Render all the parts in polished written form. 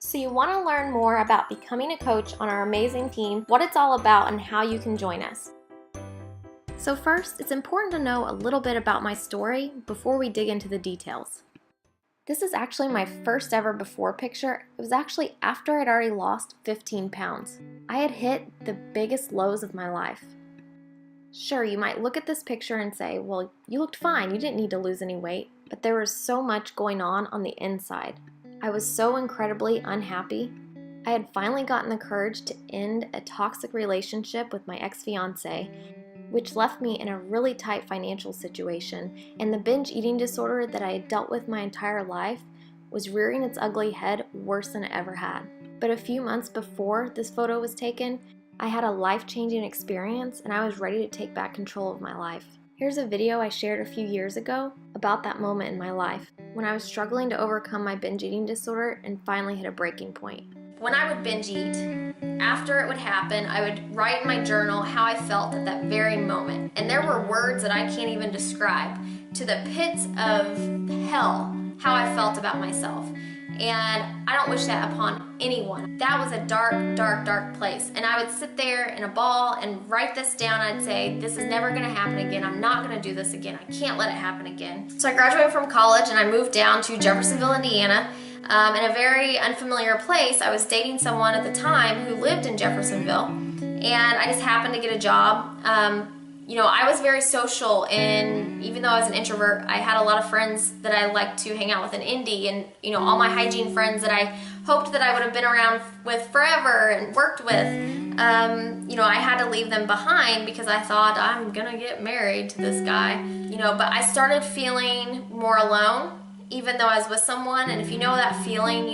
So you want to learn more about becoming a coach on our amazing team, what it's all about, and how you can join us. So first, it's important to know a little bit about my story before we dig into the details. This is actually my first ever before picture. It was actually after I'd already lost 15 pounds. I had hit the biggest lows of my life. Sure, you might look at this picture and say, well, you looked fine, you didn't need to lose any weight, but there was so much going on the inside. I was so incredibly unhappy. I had finally gotten the courage to end a toxic relationship with my ex-fiance, which left me in a really tight financial situation, and the binge eating disorder that I had dealt with my entire life was rearing its ugly head worse than it ever had. But a few months before this photo was taken, I had a life-changing experience and I was ready to take back control of my life. Here's a video I shared a few years ago about that moment in my life when I was struggling to overcome my binge eating disorder and finally hit a breaking point. When I would binge eat, after it would happen, I would write in my journal how I felt at that very moment. And there were words that I can't even describe, to the pits of hell, how I felt about myself. And I don't wish that upon anyone. That was a dark, dark, dark place. And I would sit there in a ball and write this down. I'd say, this is never gonna happen again. I'm not gonna do this again. I can't let it happen again. So I graduated from college and I moved down to Jeffersonville, Indiana. In a very unfamiliar place. I was dating someone at the time who lived in Jeffersonville, and I just happened to get a job. I was very social, and even though I was an introvert, I had a lot of friends that I liked to hang out with in Indy, and all my hygiene friends that I hoped that I would have been around with forever and worked with. I had to leave them behind because I thought I'm gonna get married to this guy. But I started feeling more alone, even though I was with someone. And if you know that feeling,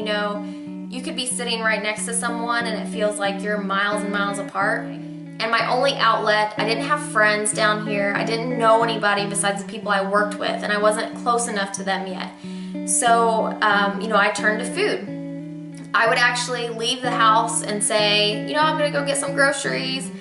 you could be sitting right next to someone and it feels like you're miles and miles apart. And my only outlet, I didn't have friends down here. I didn't know anybody besides the people I worked with, and I wasn't close enough to them yet. So, I turned to food. I would actually leave the house and say, I'm gonna go get some groceries.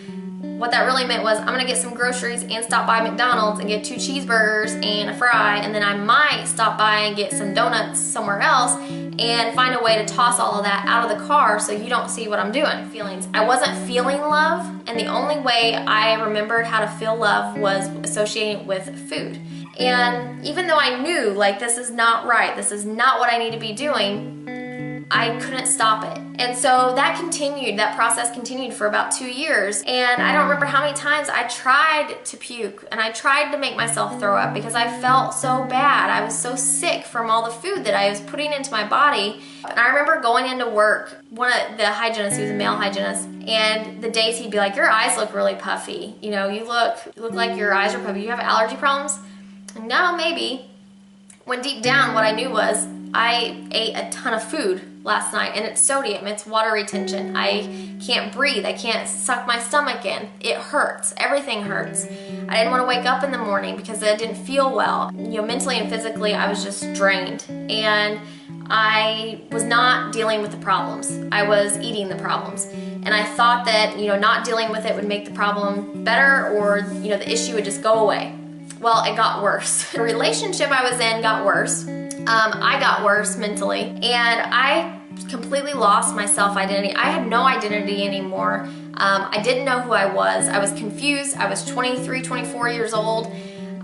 What that really meant was I'm gonna get some groceries and stop by McDonald's and get 2 cheeseburgers and a fry, and then I might stop by and get some donuts somewhere else and find a way to toss all of that out of the car so you don't see what I'm doing. Feelings. I wasn't feeling love, and the only way I remembered how to feel love was associating with food. And even though I knew, this is not right, this is not what I need to be doing, I couldn't stop it. And so that process continued for about 2 years. And I don't remember how many times I tried to puke and I tried to make myself throw up because I felt so bad. I was so sick from all the food that I was putting into my body. And I remember going into work, one of the hygienists, he was a male hygienist, and the days he'd be like, your eyes look really puffy. You look like your eyes are puffy. You have allergy problems? No, maybe. When deep down what I knew was I ate a ton of food last night, and it's sodium, it's water retention. I can't breathe, I can't suck my stomach in. It hurts, everything hurts. I didn't want to wake up in the morning because I didn't feel well. Mentally and physically I was just drained, and I was not dealing with the problems. I was eating the problems. And I thought that, not dealing with it would make the problem better, or, the issue would just go away. Well, it got worse. The relationship I was in got worse. I got worse mentally, and I completely lost my self-identity. I had no identity anymore. I didn't know who I was. I was confused. I was 23, 24 years old.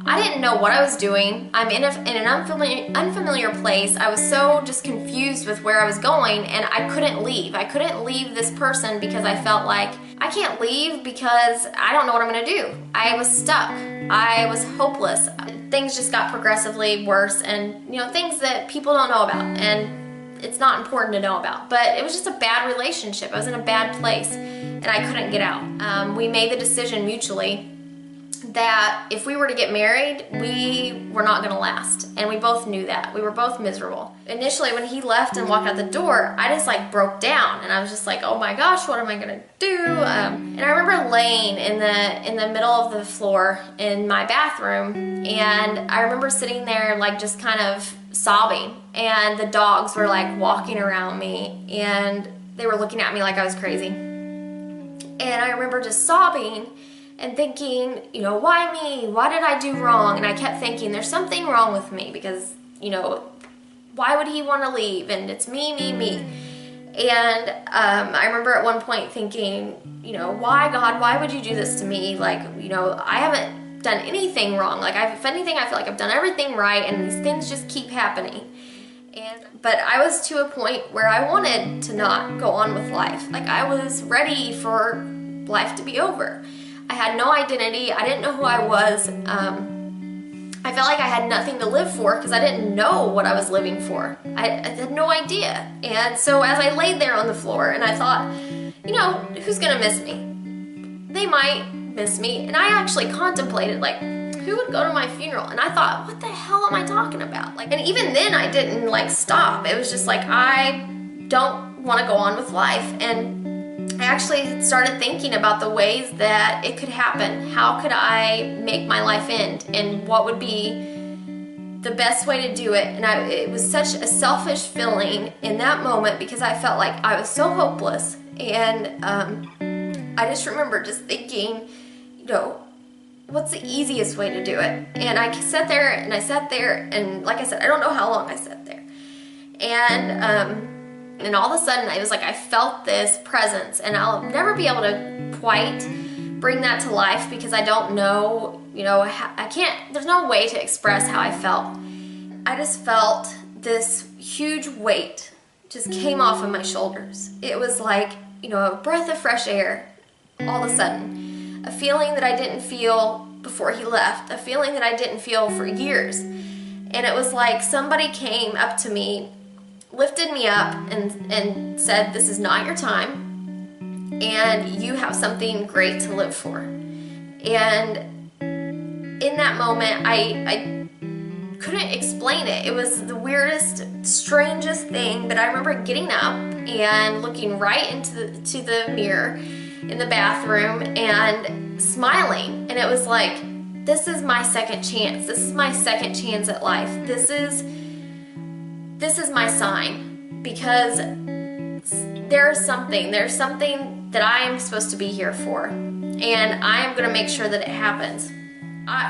I didn't know what I was doing. I'm in an unfamiliar place. I was so just confused with where I was going, and I couldn't leave. I couldn't leave this person because I felt like I can't leave because I don't know what I'm gonna do. I was stuck. I was hopeless. Things just got progressively worse, and things that people don't know about, and it's not important to know about. But it was just a bad relationship. I was in a bad place, and I couldn't get out. We made the decision mutually that if we were to get married, we were not going to last, and we both knew that. We were both miserable. Initially, when he left and walked out the door, I just broke down, and I was just like, oh my gosh, what am I going to do? And I remember laying in the middle of the floor in my bathroom, and I remember sitting there just kind of sobbing, and the dogs were walking around me, and they were looking at me like I was crazy. And I remember just sobbing and thinking, why me? Why did I do wrong? And I kept thinking, there's something wrong with me because, why would he want to leave? And it's me, me, me. And I remember at one point thinking, you know, why God, why would you do this to me? Like, you know, I haven't done anything wrong. Like, if anything, I feel like I've done everything right, and these things just keep happening. But I was to a point where I wanted to not go on with life. Like, I was ready for life to be over. I had no identity. I didn't know who I was. I felt like I had nothing to live for because I didn't know what I was living for. I had no idea. And so as I laid there on the floor and I thought, you know, who's gonna miss me? They might miss me. And I actually contemplated, like, who would go to my funeral? And I thought, what the hell am I talking about? Like, and even then I didn't like stop. It was just like, I don't want to go on with life. And I actually started thinking about the ways that it could happen. How could I make my life end? And what would be the best way to do it? And it was such a selfish feeling in that moment because I felt like I was so hopeless. And I just remember just thinking, you know, what's the easiest way to do it? And I sat there and like I said, I don't know how long I sat there. And all of a sudden, it was like I felt this presence, and I'll never be able to quite bring that to life because I don't know, you know, I can't, there's no way to express how I felt. I just felt this huge weight just came off of my shoulders. It was like, you know, a breath of fresh air all of a sudden. A feeling that I didn't feel before he left, a feeling that I didn't feel for years. And it was like somebody came up to me, lifted me up, and said, this is not your time, and you have something great to live for. And in that moment, I couldn't explain it. It was the weirdest, strangest thing, but I remember getting up and looking right into the mirror in the bathroom and smiling. And it was like, this is my second chance. This is my second chance at life. This is my sign, because there's something that I am supposed to be here for, and I am going to make sure that it happens.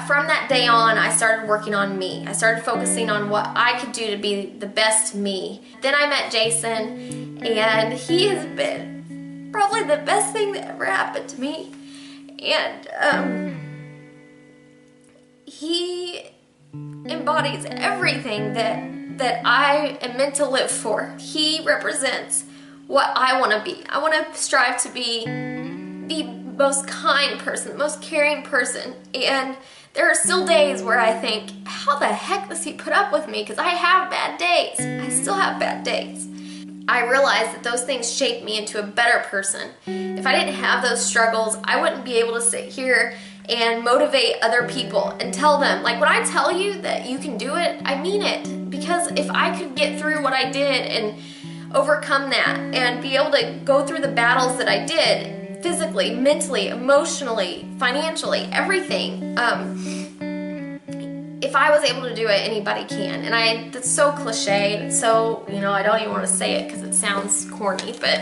From that day on, I started working on me. I started focusing on what I could do to be the best me. Then I met Jason, and he has been probably the best thing that ever happened to me. And he embodies everything that I am meant to live for. He represents what I want to be. I want to strive to be the most kind person, the most caring person. And there are still days where I think, how the heck does he put up with me? Because I have bad days. I still have bad days. I realize that those things shape me into a better person. If I didn't have those struggles, I wouldn't be able to sit here and motivate other people and tell them, like, when I tell you that you can do it, I mean it. Because if I could get through what I did and overcome that and be able to go through the battles that I did, physically, mentally, emotionally, financially, everything, if I was able to do it, anybody can. And that's so cliche, it's so, you know, I don't even want to say it because it sounds corny, but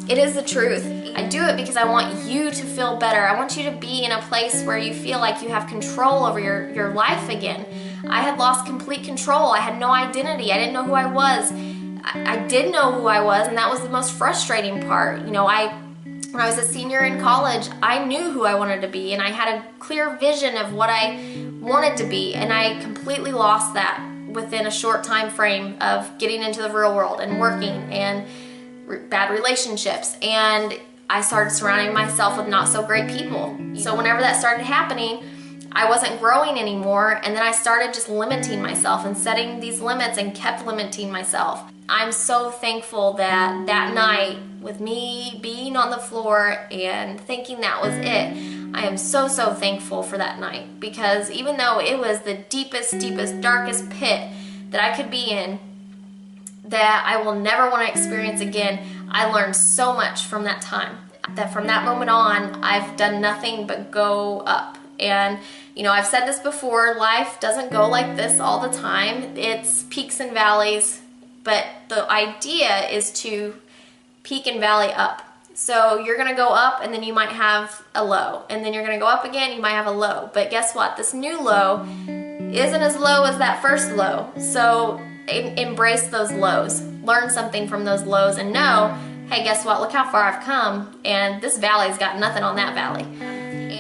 it is the truth. I do it because I want you to feel better. I want you to be in a place where you feel like you have control over your life again. I had lost complete control. I had no identity. I didn't know who I was. I did know who I was, and that was the most frustrating part. You know, when I was a senior in college, I knew who I wanted to be, and I had a clear vision of what I wanted to be, and I completely lost that within a short time frame of getting into the real world and working and bad relationships. And I started surrounding myself with not so great people. So whenever that started happening, I wasn't growing anymore, and then I started just limiting myself and setting these limits and kept limiting myself. I'm so thankful that that night, with me being on the floor and thinking that was it, I am so thankful for that night, because even though it was the deepest, darkest pit that I could be in, that I will never want to experience again, I learned so much from that time. That from that moment on, I've done nothing but go up. And, you know, I've said this before, life doesn't go like this all the time. It's peaks and valleys, but the idea is to peak and valley up. So you're going to go up, and then you might have a low, and then you're going to go up again, you might have a low. But guess what? This new low isn't as low as that first low. So embrace those lows. learn something from those lows and know, hey, guess what? Look how far I've come, and this valley's got nothing on that valley.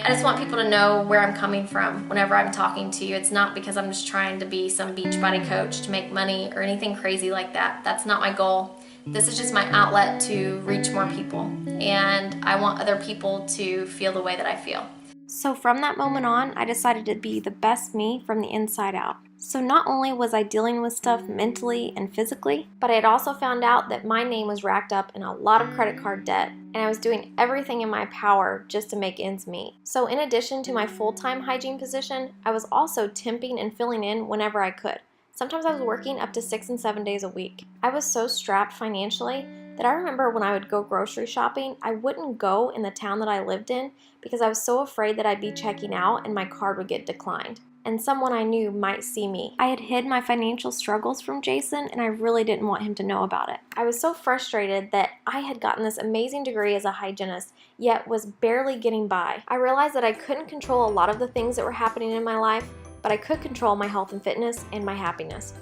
I just want people to know where I'm coming from whenever I'm talking to you. It's not because I'm just trying to be some Beachbody coach to make money or anything crazy like that. That's not my goal. This is just my outlet to reach more people, and I want other people to feel the way that I feel. So from that moment on, I decided to be the best me from the inside out. So not only was I dealing with stuff mentally and physically, but I had also found out that my name was racked up in a lot of credit card debt, and I was doing everything in my power just to make ends meet. So in addition to my full-time hygiene position, I was also temping and filling in whenever I could. Sometimes I was working up to 6 and 7 days a week. I was so strapped financially that I remember when I would go grocery shopping, I wouldn't go in the town that I lived in because I was so afraid that I'd be checking out and my card would get declined, and someone I knew might see me. I had hid my financial struggles from Jason, and I really didn't want him to know about it. I was so frustrated that I had gotten this amazing degree as a hygienist, yet was barely getting by. I realized that I couldn't control a lot of the things that were happening in my life, but I could control my health and fitness and my happiness.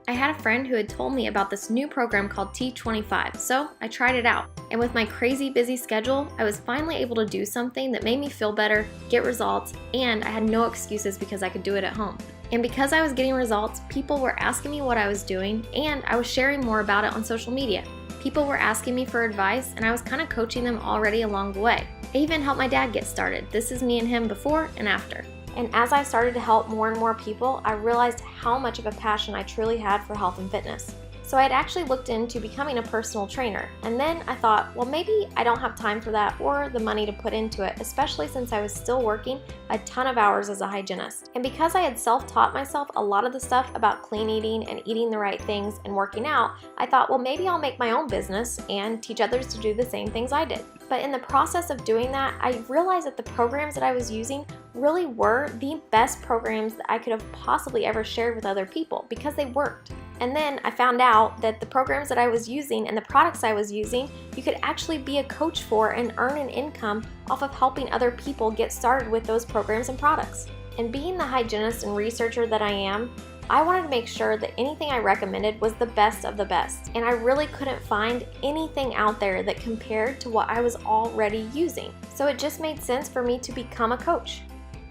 I had a friend who had told me about this new program called T25, so I tried it out. And with my crazy busy schedule, I was finally able to do something that made me feel better, get results, and I had no excuses because I could do it at home. And because I was getting results, people were asking me what I was doing, and I was sharing more about it on social media. People were asking me for advice, and I was kind of coaching them already along the way. I even helped my dad get started. This is me and him before and after. And as I started to help more and more people, I realized how much of a passion I truly had for health and fitness. So I had actually looked into becoming a personal trainer, and then I thought, well, maybe I don't have time for that or the money to put into it, especially since I was still working a ton of hours as a hygienist. And because I had self-taught myself a lot of the stuff about clean eating and eating the right things and working out, I thought, well, maybe I'll make my own business and teach others to do the same things I did. But in the process of doing that, I realized that the programs that I was using really were the best programs that I could have possibly ever shared with other people because they worked. And then I found out that the programs that I was using and the products I was using, you could actually be a coach for and earn an income off of helping other people get started with those programs and products. And being the hygienist and researcher that I am, I wanted to make sure that anything I recommended was the best of the best. And I really couldn't find anything out there that compared to what I was already using. So it just made sense for me to become a coach.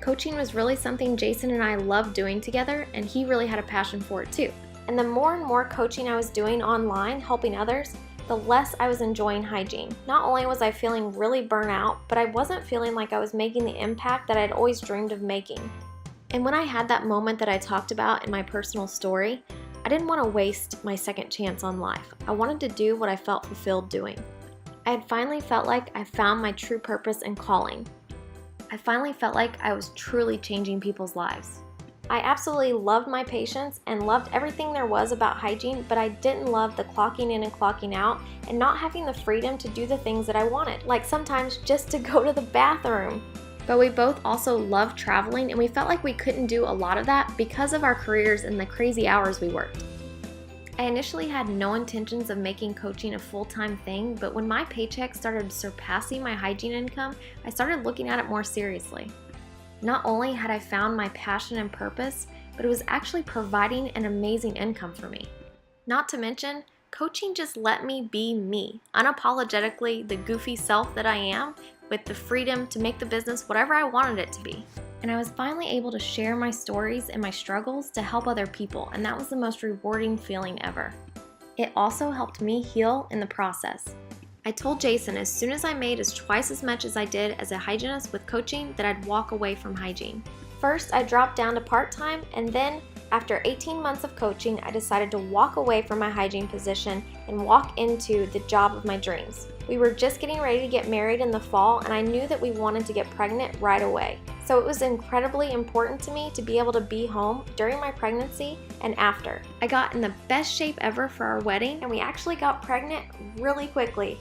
Coaching was really something Jason and I loved doing together, and he really had a passion for it too. And the more and more coaching I was doing online, helping others, the less I was enjoying hygiene. Not only was I feeling really burnt out, but I wasn't feeling like I was making the impact that I'd always dreamed of making. And when I had that moment that I talked about in my personal story, I didn't want to waste my second chance on life. I wanted to do what I felt fulfilled doing. I had finally felt like I found my true purpose and calling. I finally felt like I was truly changing people's lives. I absolutely loved my patients and loved everything there was about hygiene, but I didn't love the clocking in and clocking out and not having the freedom to do the things that I wanted, like sometimes just to go to the bathroom. But we both also loved traveling, and we felt like we couldn't do a lot of that because of our careers and the crazy hours we worked. I initially had no intentions of making coaching a full-time thing, but when my paycheck started surpassing my hygiene income, I started looking at it more seriously. Not only had I found my passion and purpose, but it was actually providing an amazing income for me. Not to mention, coaching just let me be me, unapologetically the goofy self that I am, with the freedom to make the business whatever I wanted it to be. And I was finally able to share my stories and my struggles to help other people, and that was the most rewarding feeling ever. It also helped me heal in the process. I told Jason as soon as I made twice as much as I did as a hygienist with coaching that I'd walk away from hygiene. First, I dropped down to part-time, and then after 18 months of coaching, I decided to walk away from my hygiene position and walk into the job of my dreams. We were just getting ready to get married in the fall, and I knew that we wanted to get pregnant right away. So it was incredibly important to me to be able to be home during my pregnancy and after. I got in the best shape ever for our wedding, and we actually got pregnant really quickly.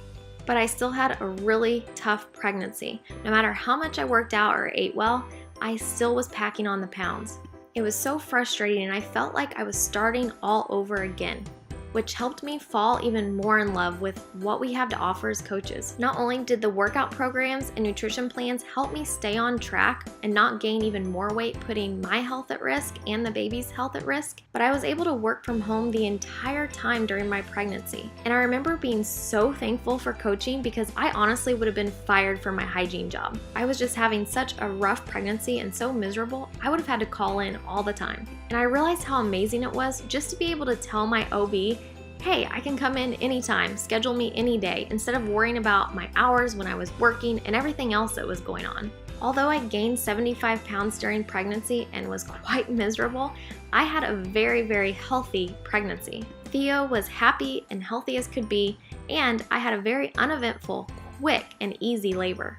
But I still had a really tough pregnancy. No matter how much I worked out or ate well, I still was packing on the pounds. It was so frustrating, and I felt like I was starting all over again. which helped me fall even more in love with what we have to offer as coaches. Not only did the workout programs and nutrition plans help me stay on track and not gain even more weight, putting my health at risk and the baby's health at risk, but I was able to work from home the entire time during my pregnancy. And I remember being so thankful for coaching because I honestly would have been fired from my hygiene job. I was just having such a rough pregnancy and so miserable, I would have had to call in all the time. And I realized how amazing it was just to be able to tell my OB, hey, I can come in anytime, schedule me any day, instead of worrying about my hours when I was working and everything else that was going on. Although I gained 75 pounds during pregnancy and was quite miserable, I had a very, very healthy pregnancy. Theo was happy and healthy as could be, and I had a very uneventful, quick, and easy labor.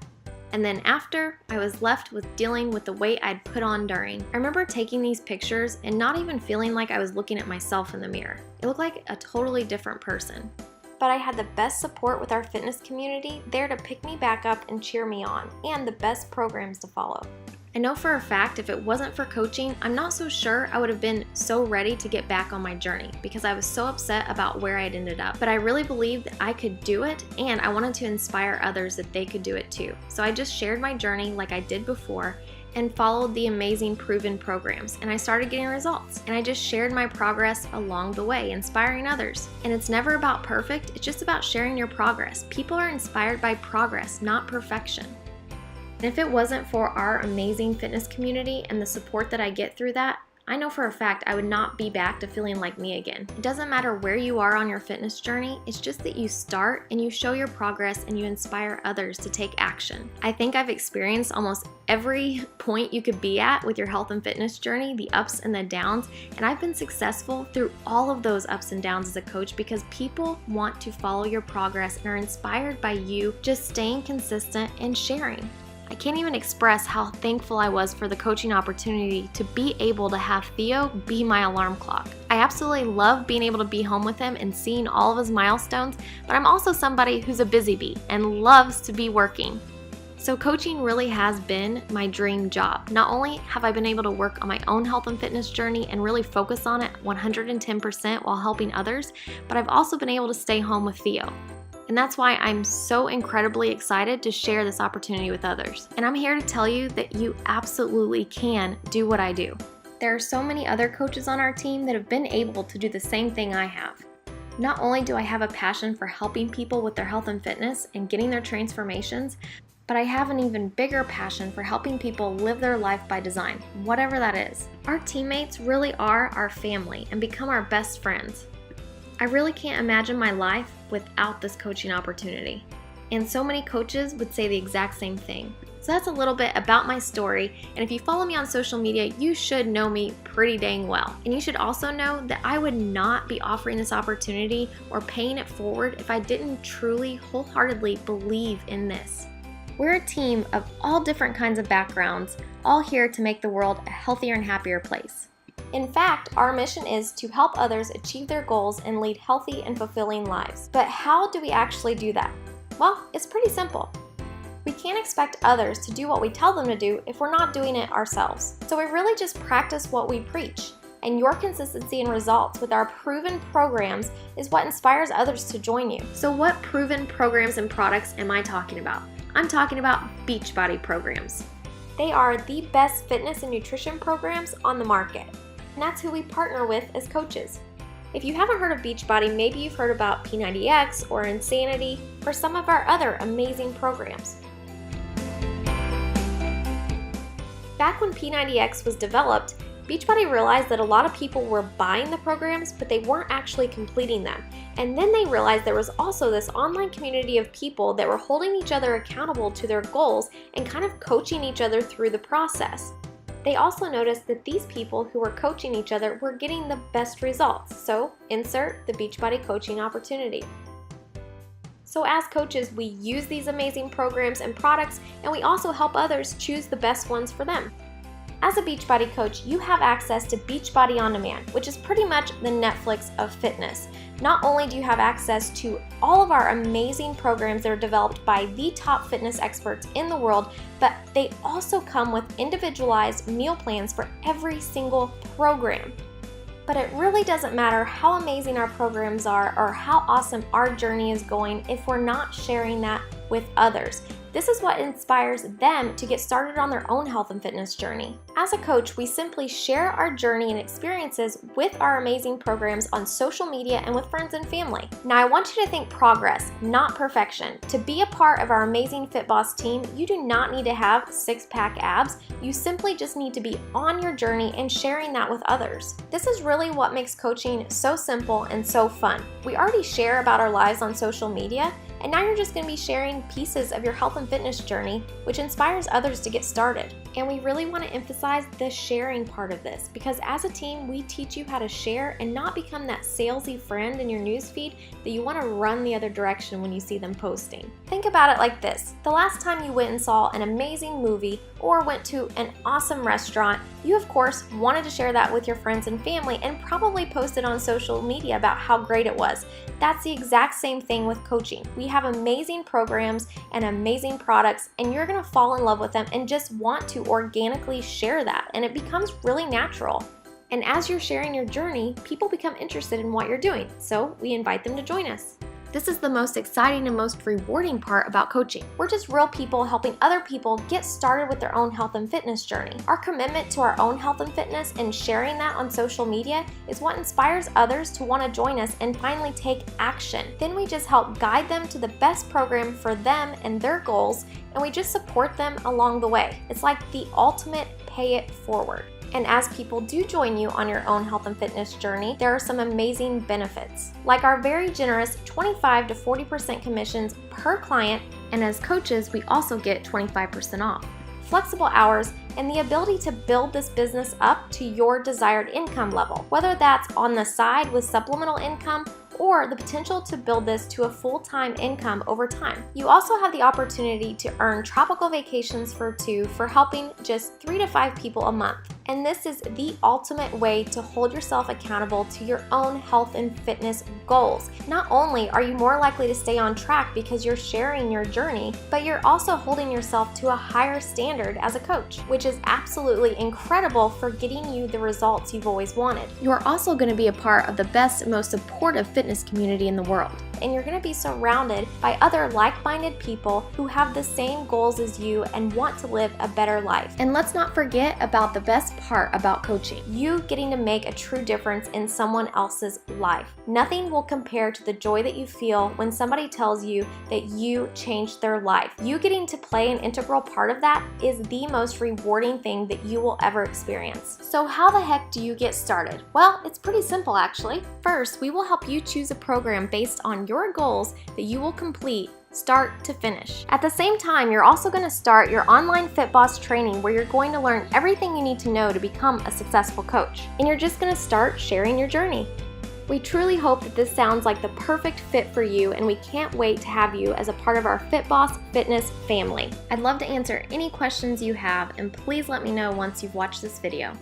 And then after, I was left with dealing with the weight I'd put on during. I remember taking these pictures and not even feeling like I was looking at myself in the mirror. It looked like a totally different person. But I had the best support with our fitness community there to pick me back up and cheer me on, and the best programs to follow. I know for a fact if it wasn't for coaching, I'm not so sure I would have been so ready to get back on my journey because I was so upset about where I'd ended up. But I really believed that I could do it, and I wanted to inspire others that they could do it too. So I just shared my journey like I did before and followed the amazing proven programs, and I started getting results. And I just shared my progress along the way, inspiring others. And it's never about perfect, it's just about sharing your progress. People are inspired by progress, not perfection. And if it wasn't for our amazing fitness community and the support that I get through that, I know for a fact I would not be back to feeling like me again. It doesn't matter where you are on your fitness journey, it's just that you start and you show your progress and you inspire others to take action. I think I've experienced almost every point you could be at with your health and fitness journey, the ups and the downs, and I've been successful through all of those ups and downs as a coach because people want to follow your progress and are inspired by you just staying consistent and sharing. I can't even express how thankful I was for the coaching opportunity to be able to have Theo be my alarm clock. I absolutely love being able to be home with him and seeing all of his milestones, but I'm also somebody who's a busy bee and loves to be working. So coaching really has been my dream job. Not only have I been able to work on my own health and fitness journey and really focus on it 110% while helping others, but I've also been able to stay home with Theo. And that's why I'm so incredibly excited to share this opportunity with others. And I'm here to tell you that you absolutely can do what I do. There are so many other coaches on our team that have been able to do the same thing I have. Not only do I have a passion for helping people with their health and fitness and getting their transformations, but I have an even bigger passion for helping people live their life by design, whatever that is. Our teammates really are our family and become our best friends. I really can't imagine my life without this coaching opportunity. And so many coaches would say the exact same thing. So that's a little bit about my story, and if you follow me on social media, you should know me pretty dang well. And you should also know that I would not be offering this opportunity or paying it forward if I didn't truly, wholeheartedly believe in this. We're a team of all different kinds of backgrounds, all here to make the world a healthier and happier place. In fact, our mission is to help others achieve their goals and lead healthy and fulfilling lives. But how do we actually do that? Well, it's pretty simple. We can't expect others to do what we tell them to do if we're not doing it ourselves. So we really just practice what we preach. And your consistency and results with our proven programs is what inspires others to join you. So what proven programs and products am I talking about? I'm talking about Beachbody programs. They are the best fitness and nutrition programs on the market. And that's who we partner with as coaches. If you haven't heard of Beachbody, maybe you've heard about P90X or Insanity or some of our other amazing programs. Back when P90X was developed, Beachbody realized that a lot of people were buying the programs, but they weren't actually completing them. And then they realized there was also this online community of people that were holding each other accountable to their goals and kind of coaching each other through the process. They also noticed that these people who were coaching each other were getting the best results, so insert the Beachbody coaching opportunity. So as coaches, we use these amazing programs and products, and we also help others choose the best ones for them. As a Beachbody coach, you have access to Beachbody On Demand, which is pretty much the Netflix of fitness. Not only do you have access to all of our amazing programs that are developed by the top fitness experts in the world, but they also come with individualized meal plans for every single program. But it really doesn't matter how amazing our programs are or how awesome our journey is going if we're not sharing that with others. This is what inspires them to get started on their own health and fitness journey. As a coach, we simply share our journey and experiences with our amazing programs on social media and with friends and family. Now, I want you to think progress, not perfection. To be a part of our amazing Fit Boss team, you do not need to have six-pack abs. You simply just need to be on your journey and sharing that with others. This is really what makes coaching so simple and so fun. We already share about our lives on social media, and now you're just going to be sharing pieces of your health and fitness journey, which inspires others to get started. And we really want to emphasize the sharing part of this, because as a team, we teach you how to share and not become that salesy friend in your newsfeed that you want to run the other direction when you see them posting. Think about it like this. The last time you went and saw an amazing movie or went to an awesome restaurant, you of course wanted to share that with your friends and family and probably posted on social media about how great it was. That's the exact same thing with coaching. We have amazing programs and amazing products, and you're going to fall in love with them and just want to organically share that, and it becomes really natural. And as you're sharing your journey, people become interested in what you're doing, so we invite them to join us. This is the most exciting and most rewarding part about coaching. We're just real people helping other people get started with their own health and fitness journey. Our commitment to our own health and fitness and sharing that on social media is what inspires others to want to join us and finally take action. Then we just help guide them to the best program for them and their goals, and we just support them along the way. It's like the ultimate pay it forward. And as people do join you on your own health and fitness journey, there are some amazing benefits, like our very generous 25 to 40% commissions per client, and as coaches, we also get 25% off. Flexible hours, and the ability to build this business up to your desired income level, whether that's on the side with supplemental income or the potential to build this to a full-time income over time. You also have the opportunity to earn tropical vacations for two for helping just 3 to 5 people a month. And this is the ultimate way to hold yourself accountable to your own health and fitness goals. Not only are you more likely to stay on track because you're sharing your journey, but you're also holding yourself to a higher standard as a coach, which is absolutely incredible for getting you the results you've always wanted. You're also going to be a part of the best and most supportive fitness community in the world. And you're going to be surrounded by other like-minded people who have the same goals as you and want to live a better life. And let's not forget about the best part about coaching, you getting to make a true difference in someone else's life. Nothing will compare to the joy that you feel when somebody tells you that you changed their life. You getting to play an integral part of that is the most rewarding thing that you will ever experience. So how the heck do you get started? Well, it's pretty simple actually. First, we will help you choose a program based on your goals that you will complete start to finish. At the same time, you're also going to start your online Fit Boss training where you're going to learn everything you need to know to become a successful coach. And you're just going to start sharing your journey. We truly hope that this sounds like the perfect fit for you, and we can't wait to have you as a part of our Fit Boss Fitness family. I'd love to answer any questions you have, and please let me know once you've watched this video.